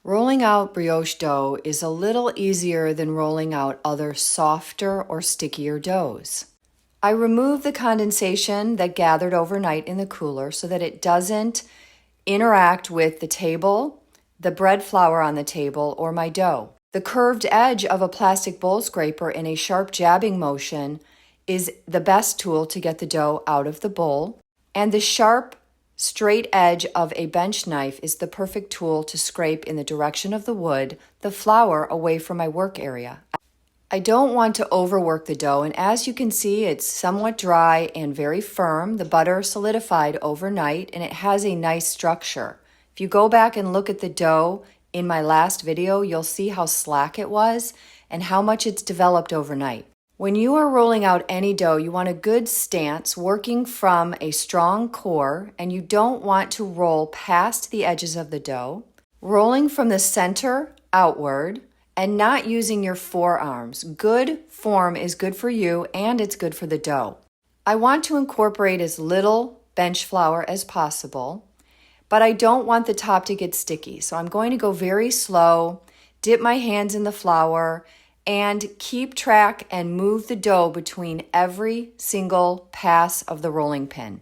Rolling out brioche dough is a little easier than rolling out other softer or stickier doughs. I remove the condensation that gathered overnight in the cooler so that it doesn't interact with the table, the bread flour on the table, or my dough. The curved edge of a plastic bowl scraper in a sharp jabbing motion is the best tool to get the dough out of the bowl, and the sharp, straight edge of a bench knife is the perfect tool to scrape in the direction of the wood, the flour away from my work area. I don't want to overwork the dough, and as you can see, it's somewhat dry and very firm. The butter solidified overnight, and it has a nice structure. If you go back and look at the dough in my last video, you'll see how slack it was and how much it's developed overnight. When you are rolling out any dough, you want a good stance working from a strong core, and you don't want to roll past the edges of the dough, rolling from the center outward, and not using your forearms. Good form is good for you and it's good for the dough. I want to incorporate as little bench flour as possible, but I don't want the top to get sticky. So I'm going to go very slow, dip my hands in the flour, and keep track and move the dough between every single pass of the rolling pin.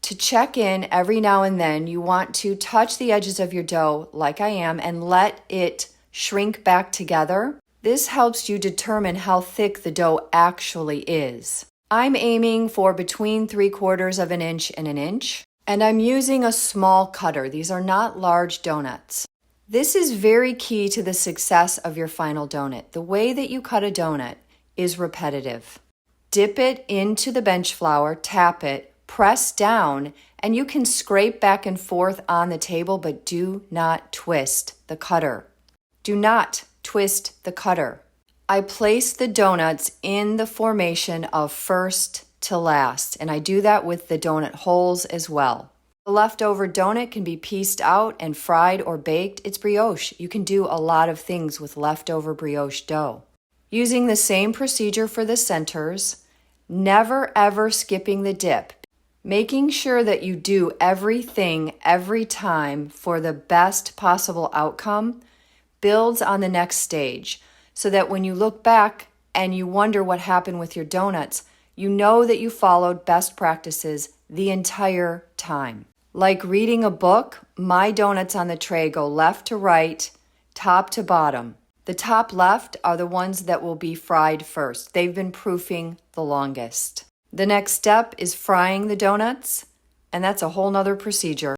To check in every now and then, you want to touch the edges of your dough like I am and let it shrink back together. This helps you determine how thick the dough actually is. I'm aiming for between 3/4 of an inch and an inch, and I'm using a small cutter. These are not large donuts. This is very key to the success of your final donut. The way that you cut a donut is repetitive. Dip it into the bench flour, tap it, press down, and you can scrape back and forth on the table, but do not twist the cutter. Do not twist the cutter. I place the donuts in the formation of first to last, and I do that with the donut holes as well. The leftover donut can be pieced out and fried or baked. It's brioche. You can do a lot of things with leftover brioche dough. Using the same procedure for the centers, never ever skipping the dip. Making sure that you do everything every time for the best possible outcome builds on the next stage, so that when you look back and you wonder what happened with your donuts, you know that you followed best practices the entire time. Like reading a book, my donuts on the tray go left to right, top to bottom. The top left are the ones that will be fried first. They've been proofing the longest. The next step is frying the donuts, and that's a whole nother procedure.